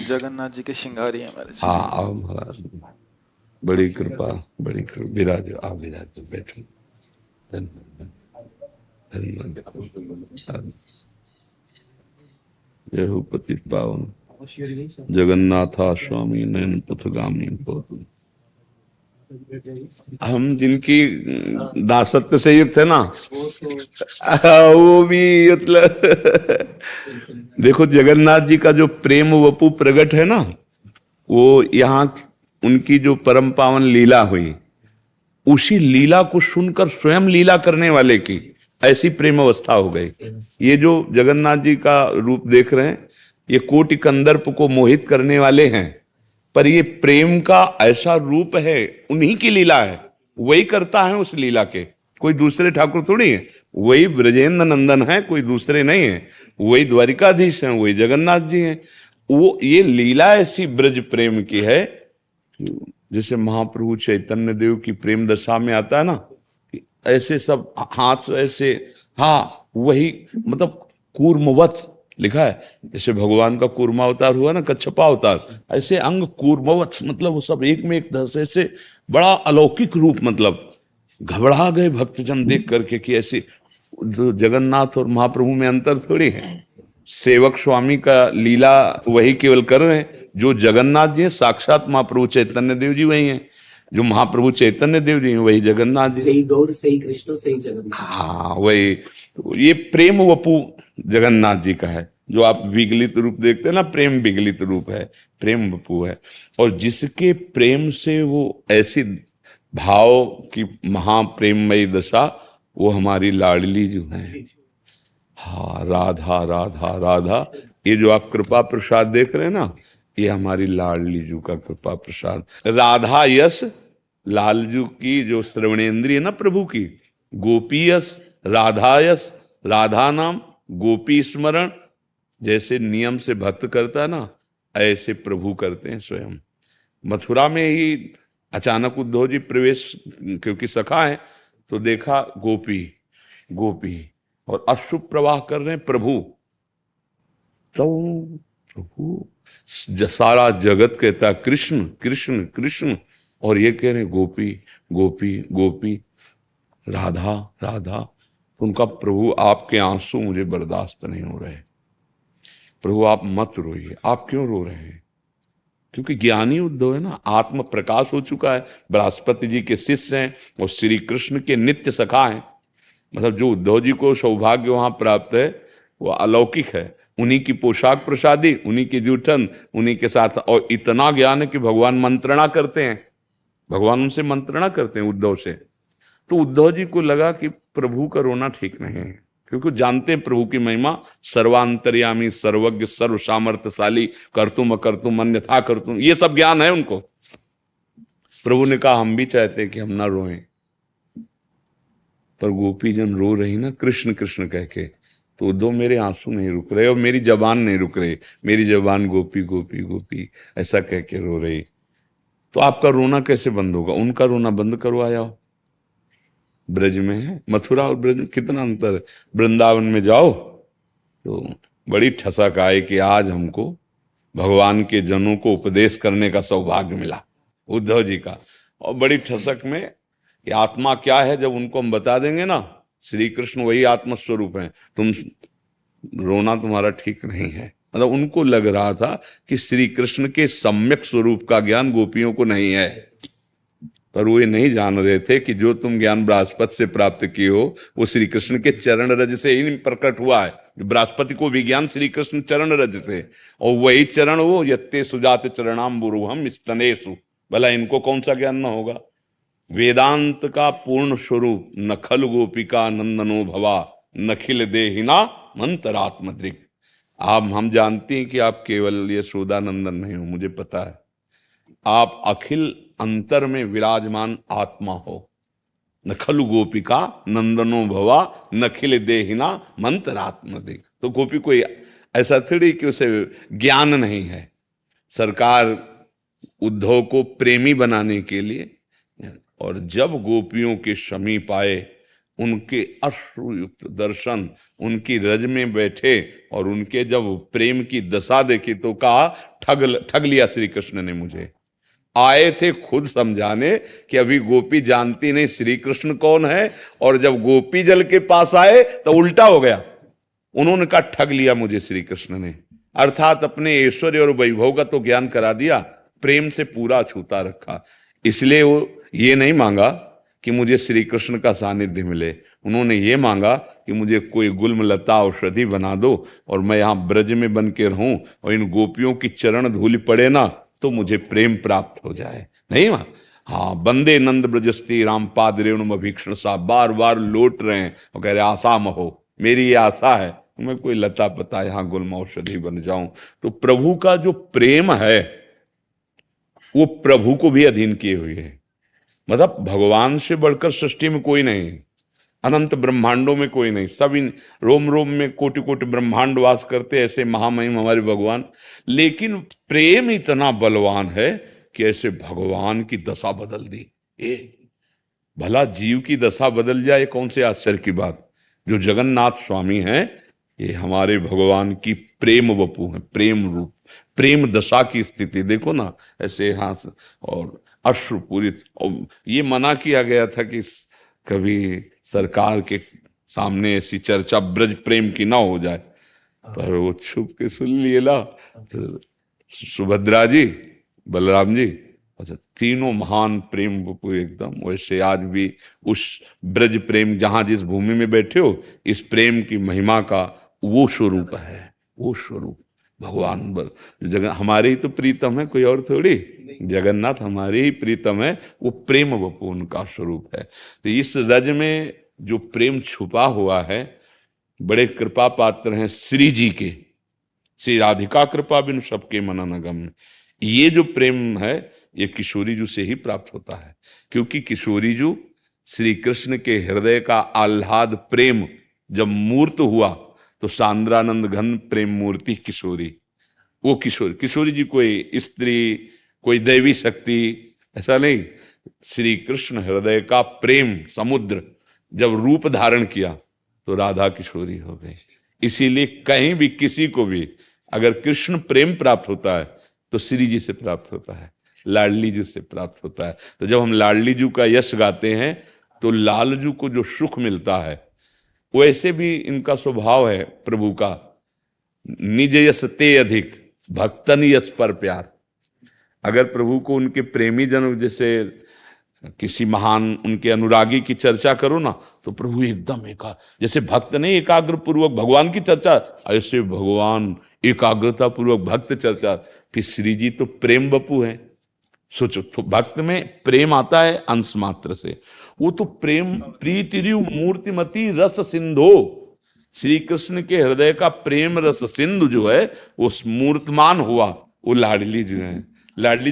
जगन्नाथ जी के श्रृंगारी है महाराज। हाँ आओ महाराज, बड़ी कृपा, बड़ी कृपा। विराजो, आप विराजो, बैठो। धन्यवाद, धन्यवाद। जय हो पतित पावन जगन्नाथा स्वामी नयन पथगामी भवतु। हम जिनकी दासत्व से युक्त है ना, वो भी मतलब देखो जगन्नाथ जी का जो प्रेम वपु प्रकट है ना, वो यहाँ उनकी जो परम पावन लीला हुई, उसी लीला को सुनकर स्वयं लीला करने वाले की ऐसी प्रेम अवस्था हो गई। ये जो जगन्नाथ जी का रूप देख रहे हैं, ये कोटि कंदर्प को मोहित करने वाले हैं, पर ये प्रेम का ऐसा रूप है, उन्हीं की लीला है, वही करता है उस लीला के, कोई दूसरे ठाकुर थोड़ी है। वही ब्रजेंद्र नंदन है, कोई दूसरे नहीं है। वही द्वारिकाधीश हैं, वही जगन्नाथ जी हैं। वो ये लीला ऐसी ब्रज प्रेम की है, जैसे महाप्रभु चैतन्य देव की प्रेम दशा में आता है ना, कि ऐसे सब हाथ ऐसे, हाँ वही मतलब कूर्मवत लिखा है। जैसे भगवान का कूर्मा अवतार हुआ ना, कच्छपा अवतार, ऐसे अंग कूर्मवत, मतलब वो सब एक में एक धस, ऐसे बड़ा अलौकिक रूप। मतलब घबरा गए भक्तजन देख करके कि ऐसे जगन्नाथ और महाप्रभु में अंतर थोड़ी है। सेवक स्वामी का लीला वही केवल कर रहे हैं। जो जगन्नाथ जी हैं साक्षात महाप्रभु चैतन्य देव जी वही हैं, जो महाप्रभु चैतन्य देव जी हैं वही जगन्नाथ जी। सही गौर, सही कृष्ण, सही जगन्नाथ। हाँ वही तो, ये प्रेम वपु जगन्नाथ जी का है। जो आप विगलित रूप देखते हैं ना, प्रेम विगलित रूप है, प्रेम वपु है। और जिसके प्रेम से वो ऐसी भाव की महाप्रेममयी दशा, वो हमारी लाडली जो है। हाँ राधा राधा राधा, ये जो आप कृपा प्रसाद देख रहे हैं ना, ये हमारी लाडली जू का कृपा प्रसाद। राधा यश लालजू की जो श्रवणेन्द्रिय ना प्रभु की, गोपी यश राधा यश, राधा नाम गोपी स्मरण, जैसे नियम से भक्त करता है ना, ऐसे प्रभु करते हैं स्वयं। मथुरा में ही अचानक उद्धव जी प्रवेश, क्योंकि सखा है, तो देखा गोपी गोपी और अश्रु प्रवाह कर रहे हैं प्रभु। तो प्रभु सारा जगत कहता कृष्ण कृष्ण कृष्ण, और ये कह रहे गोपी गोपी गोपी, राधा राधा। तो उनका प्रभु आपके आंसू मुझे बर्दाश्त नहीं हो रहे, प्रभु आप मत रोइए। आप क्यों रो रहे हैं? क्योंकि ज्ञानी उद्धव है ना, आत्म प्रकाश हो चुका है, बृहस्पति जी के शिष्य हैं और श्री कृष्ण के नित्य सखा हैं। मतलब जो उद्धव जी को सौभाग्य वहां प्राप्त है वो अलौकिक है। उन्हीं की पोशाक प्रसादी, उन्हीं की जूठन, उन्हीं के साथ, और इतना ज्ञान है कि भगवान मंत्रणा करते हैं, भगवान उनसे मंत्रणा करते हैं उद्धव से। तो उद्धव जी को लगा कि प्रभु का रोना ठीक नहीं है, क्योंकि जानते हैं प्रभु की महिमा, सर्वांतर्यामी सर्वज्ञ सर्व सामर्थ्यशाली, करतुम अकर्तुम अन्यथा करतुम, ये सब ज्ञान है उनको। प्रभु ने कहा हम भी चाहते हैं कि हम ना रोएं, पर गोपी जन रो रही ना कृष्ण कृष्ण कह के, तो उद्धव मेरे आंसू नहीं रुक रहे और मेरी जबान नहीं रुक रही, मेरी जबान गोपी गोपी गोपी ऐसा कह के रो रही। तो आपका रोना कैसे बंद होगा? उनका रोना बंद करवाया। ब्रज में है, मथुरा और ब्रज में कितना अंतर है। वृंदावन में जाओ तो बड़ी ठसक आए कि आज हमको भगवान के जनों को उपदेश करने का सौभाग्य मिला, उद्धव जी का। और बड़ी ठसक में कि आत्मा क्या है, जब उनको हम बता देंगे ना, श्री कृष्ण वही आत्मस्वरूप है, तुम रोना तुम्हारा ठीक नहीं है। मतलब उनको लग रहा था कि श्री कृष्ण के सम्यक स्वरूप का ज्ञान गोपियों को नहीं है, पर वो ये नहीं जान रहे थे कि जो तुम ज्ञान बृहस्पति से प्राप्त किए हो वो श्री कृष्ण के चरण रज से ही प्रकट हुआ है। बृहस्पति को विज्ञान श्री कृष्ण चरण रज से, और वही चरण वो यत्ते सुजात चरणाम्बुरुहम स्तनेषु, भला इनको कौन सा ज्ञान न होगा। वेदांत का पूर्ण स्वरूप नखल गोपिका नंदनो भवा, नखिल देहिना मंतरात्मद्रिक। आप हम जानते हैं कि आप केवल यशोदा नंदन नहीं हो, मुझे पता है, आप अखिल अंतर में विराजमान आत्मा हो। नखलु गोपिका नंदनो भवा, नखिल देहिना मंतरात्मदिक। तो गोपी कोई ऐसा थोड़ी कि उसे ज्ञान नहीं है। सरकार उद्धव को प्रेमी बनाने के लिए, और जब गोपियों के समीप आए, उनके अश्रुयुक्त दर्शन, उनकी रज में बैठे और उनके जब प्रेम की दशा देखी तो कहा ठग लिया श्री कृष्ण ने मुझे। आए थे खुद समझाने कि अभी गोपी जानती नहीं श्री कृष्ण कौन है, और जब गोपी जल के पास आए तो उल्टा हो गया। उन्होंने कहा ठग लिया मुझे श्री कृष्ण ने, अर्थात अपने ऐश्वर्य और वैभव का तो ज्ञान करा दिया, प्रेम से पूरा छूता रखा। इसलिए वो ये नहीं मांगा कि मुझे श्री कृष्ण का सानिध्य मिले, उन्होंने ये मांगा कि मुझे कोई गुल्म लता औषधि बना दो और मैं यहाँ ब्रज में बन के रहूं और इन गोपियों की चरण धूलि पड़े ना तो मुझे प्रेम प्राप्त हो जाए। नहीं मां, हाँ, बंदे नंद ब्रजस्ती रामपाद रेणुम अभीक्षण सा बार बार लौट रहे हैं और कह रहे आशा महो, मेरी ये आशा है मैं कोई लता पता यहाँ गुल्म औषधि बन जाऊं। तो प्रभु का जो प्रेम है वो प्रभु को भी अधीन किए हुए है। मतलब भगवान से बढ़कर सृष्टि में कोई नहीं, अनंत ब्रह्मांडों में कोई नहीं, सब इन रोम रोम में कोटि कोटि ब्रह्मांड वास करते ऐसे महामहिम हमारे भगवान। लेकिन प्रेम इतना बलवान है कि ऐसे भगवान की दशा बदल दी। ये भला जीव की दशा बदल जाए, कौन से आश्चर्य की बात। जो जगन्नाथ स्वामी हैं ये हमारे भगवान की प्रेम वपु है, प्रेम रूप, प्रेम दशा की स्थिति देखो ना, ऐसे हाथ और अश्रुपूरित। और ये मना किया गया था कि कभी सरकार के सामने ऐसी चर्चा ब्रज प्रेम की ना हो जाए, पर वो छुप के सुन लिए ना। तो सुभद्रा जी, बलराम जी, अच्छा, तीनों महान प्रेम वपु एकदम। वैसे आज भी उस ब्रज प्रेम, जहां जिस भूमि में बैठे हो, इस प्रेम की महिमा का वो स्वरूप है, वो स्वरूप भगवान जगन हमारे ही तो प्रीतम है, कोई और थोड़ी। जगन्नाथ हमारे ही प्रीतम है, वो प्रेम वपु उनका स्वरूप है। तो इस रज में जो प्रेम छुपा हुआ है, बड़े कृपा पात्र हैं श्री जी के, श्री राधिका कृपा बिन सबके मनन गम। ये जो प्रेम है ये किशोरी जू से ही प्राप्त होता है, क्योंकि किशोरी जू श्री कृष्ण के हृदय का आह्लाद प्रेम जब मूर्त हुआ तो सांद्रानंद घन प्रेम मूर्ति किशोरी। वो किशोरी जी कोई स्त्री, कोई दैवी शक्ति, ऐसा नहीं। श्री कृष्ण हृदय का प्रेम समुद्र जब रूप धारण किया तो राधा किशोरी हो गई। इसीलिए कहीं भी किसी को भी अगर कृष्ण प्रेम प्राप्त होता है तो श्री जी से प्राप्त होता है, लाडली जी से प्राप्त होता है। तो जब हम लाडली जी का यश गाते हैं तो लाल जी को जो सुख मिलता है, वैसे भी इनका स्वभाव है प्रभु का, निज यश ते अधिक भक्तन यश पर प्यार। अगर प्रभु को उनके प्रेमी जन, जैसे किसी महान उनके अनुरागी की चर्चा करो ना, तो प्रभु एकदम जैसे भक्त नहीं एकाग्र पूर्वक भगवान की चर्चा, ऐसे भगवान एकाग्रता पूर्वक भक्त चर्चा। फिर श्री जी तो प्रेम वपु है। सोचो, तो भक्त में प्रेम आता है अंश मात्र से, वो तो प्रेम प्रीतिरु मूर्तिमती रस सिंधो। श्री कृष्ण के हृदय का प्रेम रस सिंधु जो है वो मूर्तमान हुआ, वो लाडली जी है। लाडली